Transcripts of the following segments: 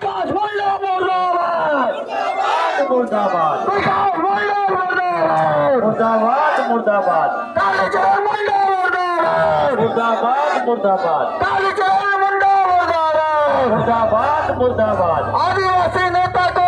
विकास मुंडा मुर्दाबाद मुर्दाबाद विकास मुंडा मुर्दाबाद मुर्दाबाद मुर्दाबाद कालीचरण मुंडा मुर्दाबाद मुर्दाबाद मुर्दाबाद कालीचरण मुंडा मुर्दाबाद मुर्दाबाद मुर्दाबाद आदिवासी नेता को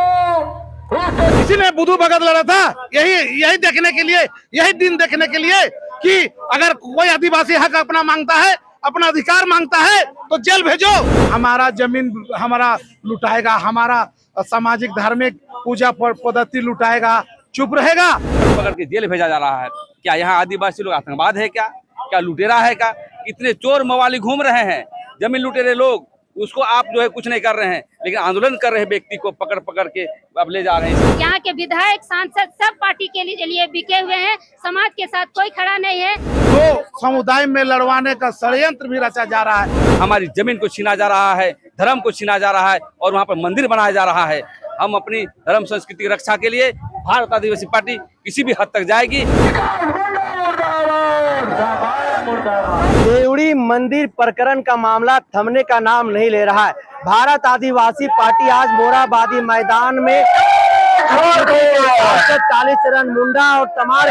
किसी ने बुधू भगत लड़ा था यही देखने के लिए, यही दिन देखने के लिए कि अगर कोई आदिवासी हक अपना मांगता है, अपना अधिकार मांगता है तो जेल भेजो। हमारा जमीन हमारा लुटाएगा, हमारा सामाजिक धार्मिक पूजा पद्धति लुटाएगा, चुप रहेगा। पकड़ के जेल भेजा जा रहा है। क्या यहाँ आदिवासी लोग आतंकवाद है क्या लुटेरा है क्या? इतने चोर मवाली घूम रहे हैं, जमीन लुटेरे लोग, उसको आप जो है कुछ नहीं कर रहे हैं, लेकिन आंदोलन कर रहे व्यक्ति को पकड़ के अब ले जा रहे हैं। यहाँ के विधायक सांसद सब पार्टी के लिए बिके हुए हैं, समाज के साथ कोई खड़ा नहीं है। तो समुदाय में लड़वाने का षड्यंत्र भी रचा जा रहा है। हमारी जमीन को छीना जा रहा है, धर्म को छीना जा रहा है और वहाँ पर मंदिर बनाया जा रहा है। हम अपनी धर्म संस्कृति की रक्षा के लिए भारत आदिवासी पार्टी किसी भी हद तक जाएगी। देवड़ी मंदिर प्रकरण का मामला थमने का नाम नहीं ले रहा है। भारत आदिवासी पार्टी आज मोराबादी मैदान में कालीचरण मुंडा और तमाम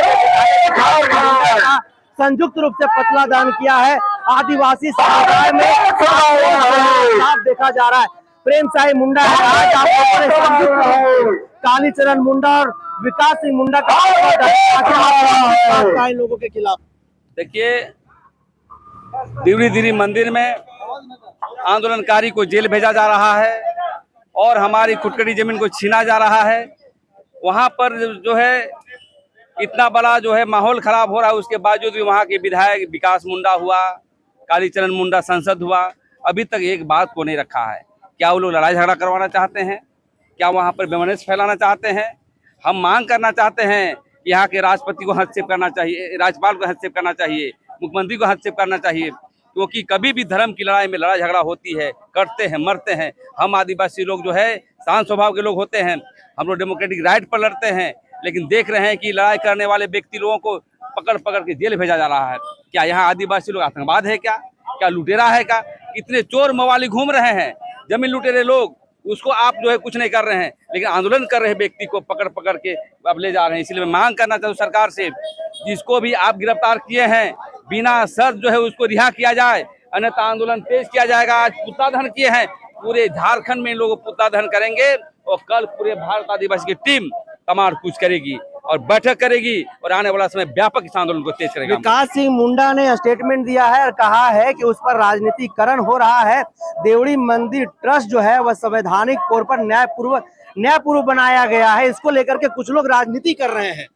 संयुक्त रूप से पतला दान किया है। आदिवासी समुदाय में साफ देखा जा रहा है। प्रेम साई मुंडा है आज आप कालीचरण मुंडा और विकास सिंह मुंडा का लोगों के खिलाफ। देखिए, देवड़ी मंदिर में आंदोलनकारी को जेल भेजा जा रहा है और हमारी खुटकड़ी जमीन को छीना जा रहा है। वहां पर जो है इतना बड़ा जो है माहौल खराब हो रहा है, उसके बावजूद भी वहां के विधायक विकास मुंडा हुआ, कालीचरण मुंडा सांसद हुआ, अभी तक एक बात को नहीं रखा है। क्या वो लोग लड़ाई झगड़ा करवाना चाहते हैं? क्या वहां पर बेमनस फैलाना चाहते हैं? हम मांग करना चाहते हैं कि यहाँ के राष्ट्रपति को हस्तक्षेप करना चाहिए, राज्यपाल को हस्तक्षेप करना चाहिए, मुख्यमंत्री को हस्तक्षेप करना चाहिए, क्योंकि कभी भी धर्म की लड़ाई में लड़ाई झगड़ा होती है, करते हैं, मरते हैं। हम आदिवासी लोग जो है शांत स्वभाव के लोग होते हैं, हम लोग डेमोक्रेटिक राइट पर लड़ते हैं, लेकिन देख रहे हैं कि लड़ाई करने वाले व्यक्ति लोगों को पकड़ के जेल भेजा जा रहा है। क्या यहाँ आदिवासी लोग आतंकवाद है क्या लुटेरा है क्या? इतने चोर मवाली घूम रहे हैं, जमीन लुटेरे लोग, उसको आप जो है कुछ नहीं कर रहे हैं, लेकिन आंदोलन कर रहे व्यक्ति को पकड़ के अब ले जा रहे हैं। इसलिए मैं मांग करना चाहता हूँ सरकार से, जिसको भी आप गिरफ्तार किए हैं बिना शर्त जो है उसको रिहा किया जाए, अन्यथा आंदोलन तेज किया जाएगा। आज पुतला दहन किए हैं, पूरे झारखंड में लोग पुतला दहन करेंगे और कल पूरे भारत आदिवासी की टीम तमाम कुछ करेगी और बैठक करेगी और आने वाला समय व्यापक इस आंदोलन को तेज करेगा। विकास सिंह मुंडा ने स्टेटमेंट दिया है और कहा है कि उस पर राजनीतिकरण हो रहा है। देवड़ी मंदिर ट्रस्ट जो है वह संवैधानिक तौर पर न्यायपूर्व बनाया गया है, इसको लेकर के कुछ लोग राजनीति कर रहे हैं।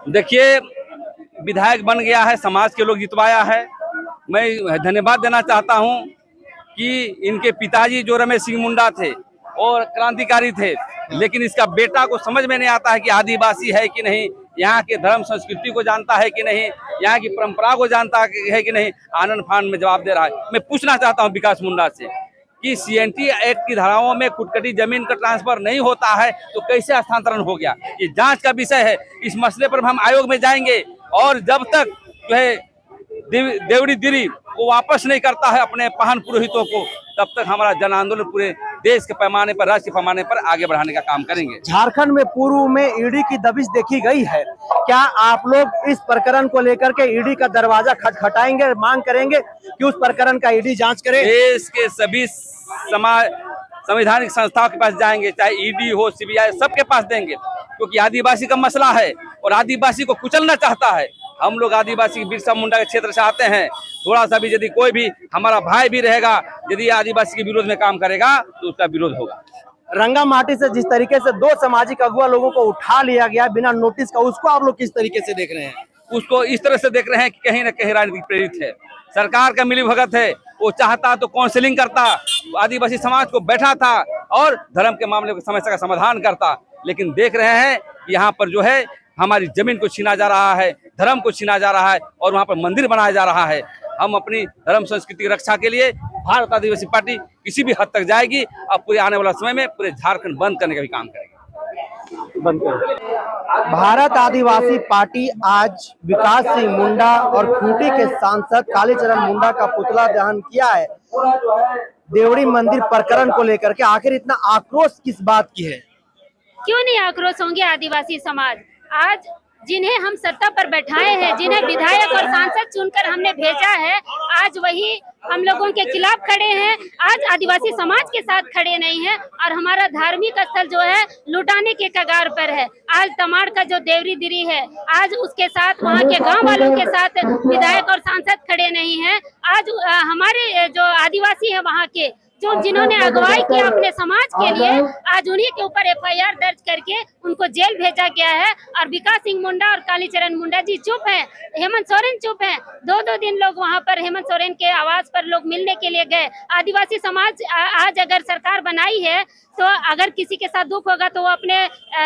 देखिए, विधायक बन गया है, समाज के लोग जितवाया है। मैं धन्यवाद देना चाहता हूं कि इनके पिताजी जो रमेश सिंह मुंडा थे और क्रांतिकारी थे, लेकिन इसका बेटा को समझ में नहीं आता है कि आदिवासी है कि नहीं, यहाँ के धर्म संस्कृति को जानता है कि नहीं, यहाँ की परंपरा को जानता है कि नहीं। आनंद फान में जवाब दे रहा है। मैं पूछना चाहता हूँ विकास मुंडा से कि CNT एक्ट की धाराओं में खुटकड़ी जमीन का ट्रांसफर नहीं होता है तो कैसे हस्तांतरण हो गया? ये जांच का विषय है। इस मसले पर हम आयोग में जाएंगे और जब तक जो है देवड़ी दिरी को वापस नहीं करता है अपने पाहन पुरोहितों को, तब तक हमारा जन आंदोलन पूरे देश के पैमाने पर, राज्य के पैमाने पर आगे बढ़ाने का काम करेंगे। झारखंड में पूर्व में ईडी की दबिश देखी गई है। क्या आप लोग इस प्रकरण को लेकर के ईडी का दरवाजा खटखटाएंगे, मांग करेंगे कि उस प्रकरण का ईडी जांच करे? देश के सभी संवैधानिक संस्थाओं के पास जाएंगे, चाहे ईडी हो, CBI, सबके पास देंगे, क्योंकि आदिवासी का मसला है और आदिवासी को कुचलना चाहता है। हम लोग आदिवासी बिरसा मुंडा के क्षेत्र से आते हैं। थोड़ा सा भी यदि कोई भी हमारा भाई भी रहेगा, यदि आदिवासी के विरोध में काम करेगा तो उसका विरोध होगा। रंगामाटी से जिस तरीके से 2 सामाजिक अगुवा लोगों को उठा लिया गया बिना नोटिस का, उसको आप लोग किस तरीके से देख रहे हैं? उसको इस तरह से देख रहे हैं कि कहीं न कहीं राजनीतिक प्रेरित है। सरकार का मिलीभगत है। वो चाहता तो काउंसलिंग करता, आदिवासी समाज को बैठा था और धर्म के मामले की समस्या का समाधान करता, लेकिन देख रहे हैं कि यहाँ पर जो है हमारी जमीन को छीना जा रहा है, धर्म को छीना जा रहा है और वहाँ पर मंदिर बनाया जा रहा है। हम अपनी धर्म संस्कृति की रक्षा के लिए भारत आदिवासी पार्टी किसी भी हद तक जाएगी और पूरे आने वाला समय में पूरे झारखंड बंद करने का भी काम करेगी। भारत आदिवासी पार्टी आज विकास सिंह मुंडा और खूंटी के सांसद कालीचरण मुंडा का पुतला दहन किया है। देवड़ी मंदिर प्रकरण को लेकर के आखिर इतना आक्रोश किस बात की है? क्यों नहीं आक्रोश होंगे आदिवासी समाज? आज जिन्हें हम सत्ता पर बैठाए हैं, जिन्हें विधायक और सांसद चुनकर हमने भेजा है, आज वही हम लोगों के खिलाफ खड़े हैं। आज आदिवासी समाज के साथ खड़े नहीं हैं और हमारा धार्मिक स्थल जो है लुटाने के कगार पर है। आज तमाड़ का जो देवरी दिरी है, आज उसके साथ वहाँ के गांव वालों के साथ विधायक और सांसद खड़े नहीं हैं। आज हमारे जो आदिवासी है वहाँ के, जो जिन्होंने अगुवाई किया अपने समाज के लिए, आज उन्हीं के ऊपर एफआईआर दर्ज करके उनको जेल भेजा गया है। और विकास सिंह मुंडा और कालीचरण मुंडा जी चुप हैं, हेमंत सोरेन चुप हैं। 2-2 दिन लोग वहां पर हेमंत सोरेन के आवास पर लोग मिलने के लिए गए। आदिवासी समाज आज अगर सरकार बनाई है तो अगर किसी के साथ दुख होगा तो वो अपने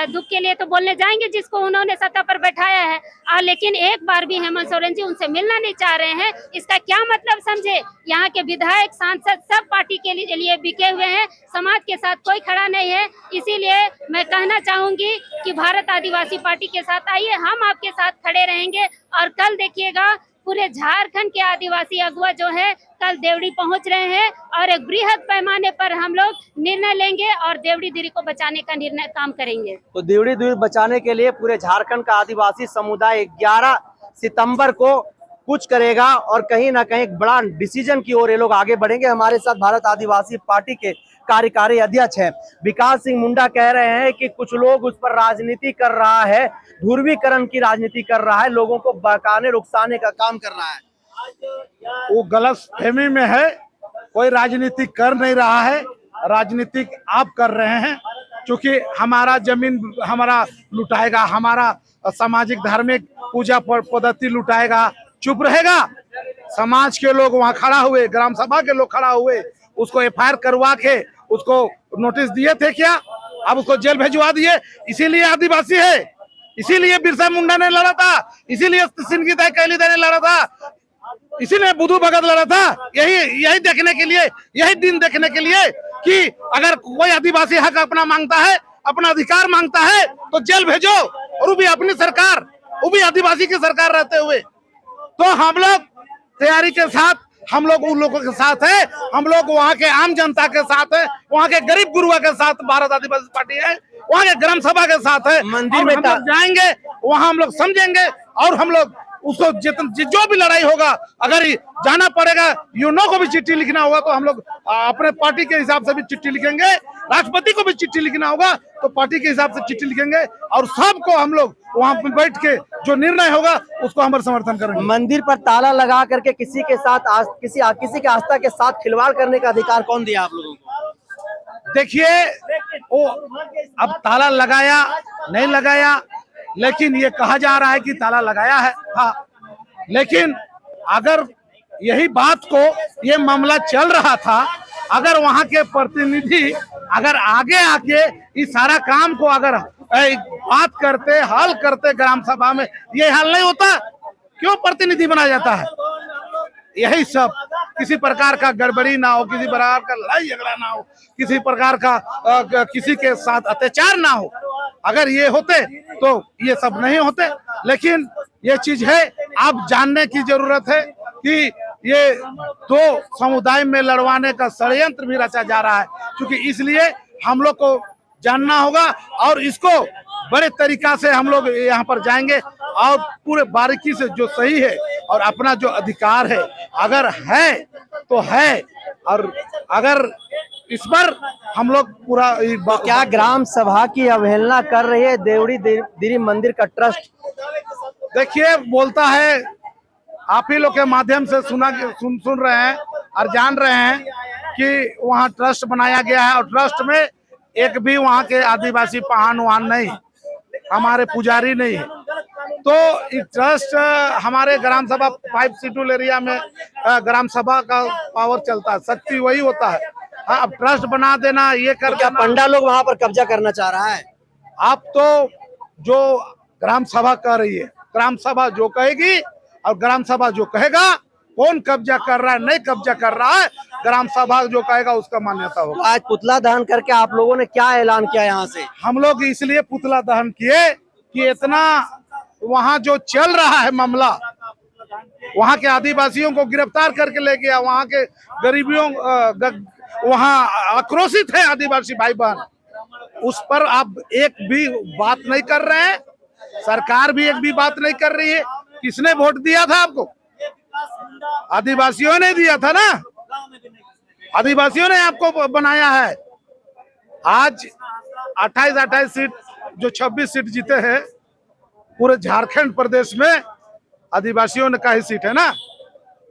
दुख के लिए तो बोलने जाएंगे जिसको उन्होंने सत्ता पर बैठाया है। लेकिन एक बार भी हेमंत सोरेन जी उनसे मिलना नहीं चाह रहे हैं। इसका क्या मतलब समझे? यहाँ के विधायक सांसद सब पार्टी के लिए बिके हुए हैं, समाज के साथ कोई खड़ा नहीं है। इसीलिए मैं कहना चाहूंगी कि भारत आदिवासी पार्टी के साथ आइए, हम आपके साथ खड़े रहेंगे। और कल देखिएगा पूरे झारखंड के आदिवासी अगुवा जो है कल देवड़ी पहुंच रहे हैं और एक बृहद पैमाने पर हम लोग निर्णय लेंगे और देवड़ी दिरी को बचाने का निर्णय काम करेंगे। तो देवड़ी दिरी बचाने के लिए पूरे झारखंड का आदिवासी समुदाय 11 सितंबर को कुछ करेगा और कहीं ना कहीं एक बड़ा डिसीजन की ओर ये लोग आगे बढ़ेंगे। हमारे साथ भारत आदिवासी पार्टी के कार्यकारी अध्यक्ष हैं विकास सिंह मुंडा कह रहे हैं कि कुछ लोग उस पर राजनीति कर रहा है, ध्रुवीकरण की राजनीति कर रहा है, लोगों को बहकाने रुकसाने का काम कर रहा है। वो गलत फहमी में है, कोई राजनीति कर नहीं रहा है, राजनीतिक आप कर रहे हैं। क्योंकि हमारा जमीन हमारा लुटाएगा, हमारा सामाजिक धार्मिक पूजा पद्धति लुटाएगा, चुप रहेगा। समाज के लोग वहां खड़ा हुए, ग्राम सभा के लोग खड़ा हुए, उसको एफआईआर करवा के उसको नोटिस दिए थे क्या? अब उसको जेल भेजवा दिए। इसीलिए आदिवासी है, इसीलिए बिरसा मुंडा ने लड़ा था, इसीलिए सिंगिता कैलीदा ने लड़ा था, इसीलिए बुधू भगत लड़ा था। यही देखने के लिए, यही दिन देखने के लिए कि अगर कोई आदिवासी हक अपना मांगता है, अपना अधिकार मांगता है तो जेल भेजो। और वो भी अपनी सरकार, वो भी आदिवासी की सरकार रहते हुए। तो हम लोग तैयारी के साथ, हम लोग उन लोगों के साथ है, हम लोग वहाँ के आम जनता के साथ है, वहाँ के गरीब गुरुआ के साथ भारत आदिवासी पार्टी है, वहाँ के ग्राम सभा के साथ है। मंदिर में हम लोग जाएंगे, वहाँ हम लोग समझेंगे और हम लोग उसको जो भी लड़ाई होगा, अगर जाना पड़ेगा यूनो को भी चिट्ठी लिखना होगा तो हम लोग अपने पार्टी के हिसाब से भी चिट्ठी लिखेंगे, राष्ट्रपति को भी चिट्ठी लिखना होगा तो पार्टी के हिसाब से चिट्ठी लिखेंगे और सबको हम लोग वहाँ पे बैठ के जो निर्णय होगा उसको हम समर्थन करेंगे। मंदिर पर ताला लगा करके किसी के साथ किसी के आस्था के साथ खिलवाड़ करने का अधिकार कौन दिया आप लोगों को? देखिए, वो अब ताला लगाया नहीं लगाया, लेकिन ये कहा जा रहा है कि ताला लगाया है। हाँ, लेकिन अगर यही बात को ये मामला चल रहा था, अगर वहाँ के प्रतिनिधि अगर आगे आके इस सारा काम को अगर बात करते, हल करते ग्राम सभा में, ये हल नहीं होता। क्यों प्रतिनिधि बनाया जाता है? यही सब, किसी प्रकार का गड़बड़ी ना हो, किसी प्रकार का लड़ाई झगड़ा ना हो, किसी प्रकार का किसी के साथ अत्याचार ना हो। अगर ये होते तो ये सब नहीं होते। लेकिन ये चीज है, आप जानने की जरूरत है कि ये दो समुदाय में लड़वाने का षड्यंत्र भी रचा जा रहा है। क्योंकि इसलिए हम लोग को जानना होगा और इसको बड़े तरीका से हम लोग यहाँ पर जाएंगे और पूरे बारीकी से जो सही है और अपना जो अधिकार है अगर है तो है, और अगर इस पर हम लोग पूरा तो क्या ग्राम सभा की अवहेलना कर रही है देवड़ी दिरी मंदिर का ट्रस्ट? देखिए, बोलता है, आप ही लोग के माध्यम से सुन रहे हैं और जान रहे हैं कि वहाँ ट्रस्ट बनाया गया है और ट्रस्ट में एक भी वहाँ के आदिवासी पहान वहान नहीं, हमारे पुजारी नहीं है। तो ये ट्रस्ट हमारे ग्राम सभा 5 शेड्यूल एरिया में ग्राम सभा का पावर चलता है, शक्ति वही होता है। हाँ, अब ट्रस्ट बना देना, ये कर क्या पंडा लोग वहाँ पर कब्जा करना चाह रहा है? आप तो जो ग्राम सभा कह रही है, ग्राम सभा जो कहेगी और ग्राम सभा जो कहेगा, कौन कब्जा कर रहा है नहीं कब्जा कर रहा है, ग्राम सभा जो कहेगा उसका मान्यता होगा। आज पुतला दहन करके आप लोगों ने क्या ऐलान किया यहाँ से? हम लोग इसलिए पुतला दहन किए कि इतना वहाँ जो चल रहा है मामला, वहाँ के आदिवासियों को गिरफ्तार करके ले गया, वहाँ के गरीबियों वहाँ आक्रोशित है आदिवासी भाई बहन, उस पर आप एक भी बात नहीं कर रहे हैं। सरकार भी एक भी बात नहीं कर रही है। किसने वोट दिया था आपको? आदिवासियों ने दिया था ना, आदिवासियों ने आपको बनाया है। आज 28 सीट जो 26 सीट जीते हैं पूरे झारखंड प्रदेश में, आदिवासियों ने का ही सीट है ना,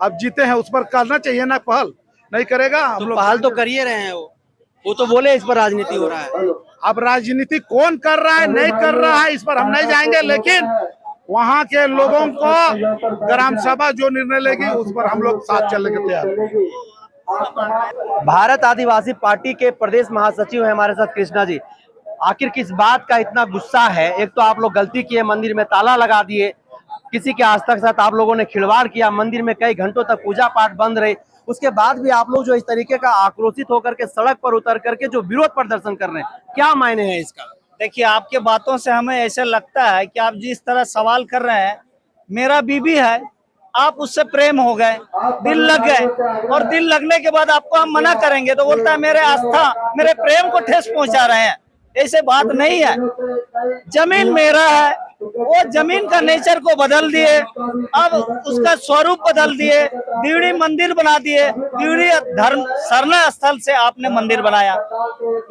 अब जीते हैं, उस पर करना चाहिए ना पहल। नहीं करेगा हम लोग। पहल तो कर ही रहे हैं, वो तो बोले इस पर राजनीति हो रहा है। अब राजनीति कौन कर रहा है नहीं कर रहा है इस पर हम नहीं जाएंगे, लेकिन वहाँ के लोगों को ग्राम सभा जो निर्णय लेगी उस पर हम लोग साथ चलने के तैयार हैं। भारत आदिवासी पार्टी के प्रदेश महासचिव है हमारे साथ कृष्णा जी। आखिर किस बात का इतना गुस्सा है? एक तो आप लोग गलती किए, मंदिर में ताला लगा दिए, किसी के आस्था के साथ आप लोगों ने खिलवाड़ किया, मंदिर में कई घंटों तक पूजा पाठ बंद रहे, उसके बाद भी आप लोग जो इस तरीके का आक्रोशित होकर के सड़क पर उतर करके जो विरोध प्रदर्शन कर रहे हैं, क्या मायने हैं इसका? देखिए, आपके बातों से हमें ऐसे लगता है कि आप जिस तरह सवाल कर रहे हैं, मेरा बीबी है, आप उससे प्रेम हो गए, दिल लग गए, और दिल लगने के बाद आपको हम मना करेंगे तो बोलता है मेरे आस्था, मेरे प्रेम को ठेस पहुंचा रहे हैं। ऐसे बात नहीं है। जमीन मेरा है, वो जमीन का नेचर को बदल दिए, अब उसका स्वरूप बदल दिए, दिवड़ी मंदिर बना दिए, दिवड़ी धर्म शरण स्थल से आपने मंदिर बनाया।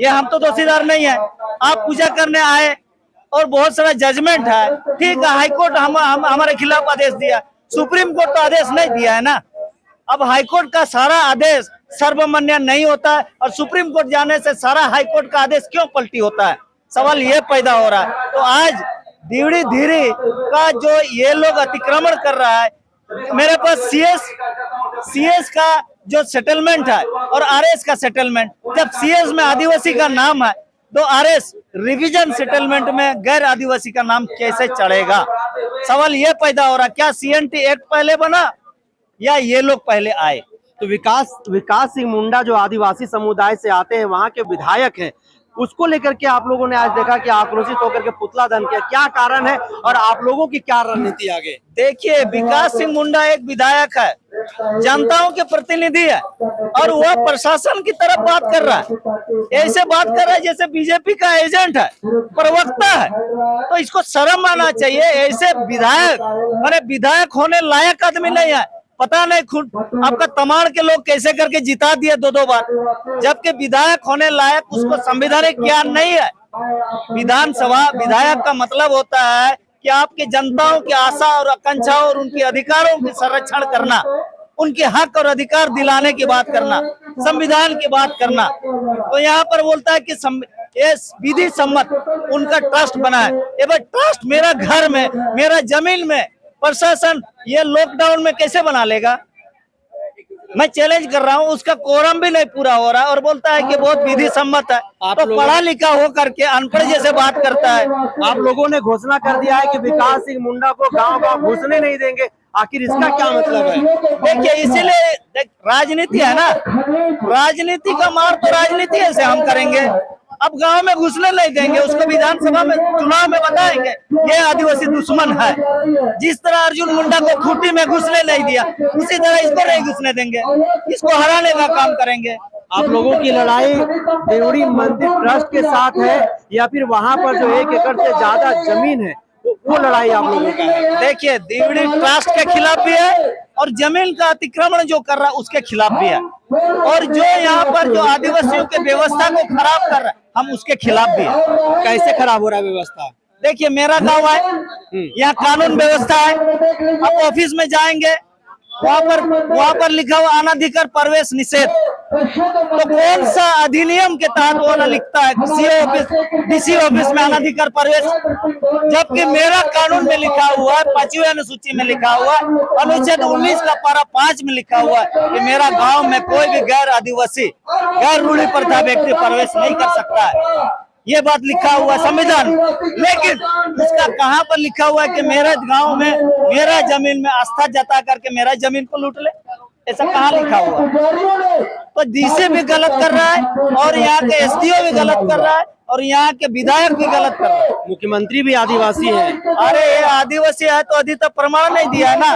ये हम तो दोषीदार नहीं है। आप पूजा करने आए और बहुत सारा जजमेंट है, ठीक है, हाईकोर्ट हमारे खिलाफ आदेश दिया, सुप्रीम कोर्ट तो आदेश नहीं दिया है ना। अब हाईकोर्ट का सारा आदेश सर्वमान्य नहीं होता है, और सुप्रीम कोर्ट जाने से सारा हाईकोर्ट का आदेश क्यों पलटी होता है, सवाल ये पैदा हो रहा है। तो आज दिवड़ी धीरी का जो ये लोग अतिक्रमण कर रहा है, मेरे पास सीएस का जो सेटलमेंट है और आरएस का सेटलमेंट, जब सीएस में आदिवासी का नाम है तो आरएस रिवीजन सेटलमेंट में गैर आदिवासी का नाम कैसे चढ़ेगा? सवाल ये पैदा हो रहा, क्या सीएनटी एक्ट पहले बना या ये लोग पहले आए? तो विकास सिंह मुंडा जो आदिवासी समुदाय से आते हैं, वहाँ के विधायक हैं, उसको लेकर के आप लोगों ने आज देखा कि आक्रोशित होकर के पुतला दहन किया, क्या कारण है और आप लोगों की क्या रणनीति आगे? देखिए, विकास सिंह मुंडा एक विधायक है, जनताओं के प्रतिनिधि है, और वह प्रशासन की तरफ बात कर रहा है, ऐसे बात कर रहा है जैसे बीजेपी का एजेंट है, प्रवक्ता है। तो इसको शर्म आना चाहिए। ऐसे विधायक माने विधायक होने लायक आदमी नहीं है। पता नहीं खुद आपका तमाड़ के लोग कैसे करके जिता दिए 2-2 बार, जबकि विधायक होने लायक उसको संवैधानिक ज्ञान नहीं है। विधानसभा विधायक का मतलब होता है कि आपके जनताओं की आशा और आकांक्षाओं और उनके अधिकारों के संरक्षण करना, उनके हक और अधिकार दिलाने की बात करना, संविधान की बात करना। तो यहाँ पर बोलता है कि ये विधि सम्मत उनका ट्रस्ट बना है। ये भाई ट्रस्ट मेरा घर में, मेरा जमीन में प्रशासन ये लॉकडाउन में कैसे बना लेगा? मैं चैलेंज कर रहा हूँ, उसका कोरम भी नहीं पूरा हो रहा है और बोलता है कि बहुत विधि सम्मत है। तो पढ़ा लिखा हो करके अनपढ़ जैसे बात करता है। आप लोगों ने घोषणा कर दिया है कि विकास सिंह मुंडा को गांव-गांव घुसने नहीं देंगे, आखिर इसका क्या मतलब है? देखिए, इसीलिए राजनीति है ना, राजनीति का मार तो राजनीति से हम करेंगे। अब गांव में घुसने नहीं देंगे, उसको विधानसभा में चुनाव में बताएंगे ये आदिवासी दुश्मन है। जिस तरह अर्जुन मुंडा को खूंटी में घुसने नहीं दिया, उसी तरह इसको नहीं घुसने देंगे, इसको हराने का काम करेंगे। आप लोगों की लड़ाई देवड़ी मंदिर ट्रस्ट के साथ है या फिर वहां पर जो 1 एकड़ से ज्यादा जमीन है वो लड़ाई आप लोगों का है? देखिए, देवड़ी ट्रस्ट के खिलाफ भी है और जमीन का अतिक्रमण जो कर रहा है उसके खिलाफ भी है, और जो यहाँ पर जो आदिवासियों के व्यवस्था को खराब कर रहा है हम उसके खिलाफ भी है। कैसे खराब हो रहा है व्यवस्था? देखिए, मेरा गांव है, यहाँ कानून व्यवस्था है। अब ऑफिस में जाएंगे, वहाँ पर लिखा हुआ अनधिकृत प्रवेश निषेध। तो कौन सा अधिनियम के तहत वो ना लिखता है सीओ ऑफिस, डीसी ऑफिस में अनधिकृत प्रवेश, जबकि मेरा कानून में लिखा हुआ है, 5वीं अनुसूची में लिखा हुआ है, अनुच्छेद 19 का पारा 5 में लिखा हुआ है कि मेरा गांव में कोई भी गैर आदिवासी, गैर रूढ़ी प्रथा व्यक्ति प्रवेश नहीं कर सकता है। ये बात लिखा हुआ संविधान, लेकिन उसका कहाँ पर लिखा हुआ है कि मेरे गांव में, मेरा जमीन में आस्था जता करके मेरा जमीन को लूट ले? ऐसा कहाँ लिखा हुआ? तो डीसी भी गलत कर रहा है और यहाँ के एसडीओ भी गलत कर रहा है और यहाँ के विधायक भी गलत कर रहा है। मुख्यमंत्री भी आदिवासी है। अरे ये आदिवासी है तो अभी तक प्रमाण नहीं दिया है ना,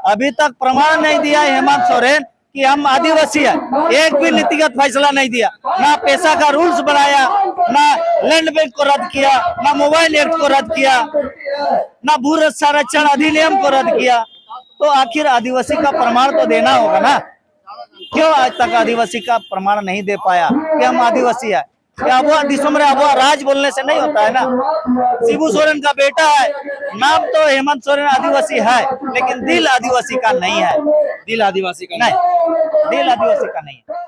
अभी तक प्रमाण नहीं दिया है हेमंत सोरेन कि हम आदिवासी है, एक भी नीतिगत फैसला नहीं दिया। ना पैसा का रूल्स बनाया, ना लैंड बैंक को रद्द किया, ना मोबाइल एक्ट को रद्द किया, ना भू संरक्षण अधिनियम को रद्द किया। तो आखिर आदिवासी का प्रमाण तो देना होगा ना। क्यों आज तक आदिवासी का प्रमाण नहीं दे पाया कि हम आदिवासी है? अबुआ दिसंबर अबुआ राज बोलने से नहीं होता है ना। शिबू सोरेन का बेटा है, नाम तो हेमंत सोरेन आदिवासी है, लेकिन दिल आदिवासी का नहीं है। दिल आदिवासी का नहीं, दिल आदिवासी का नहीं है।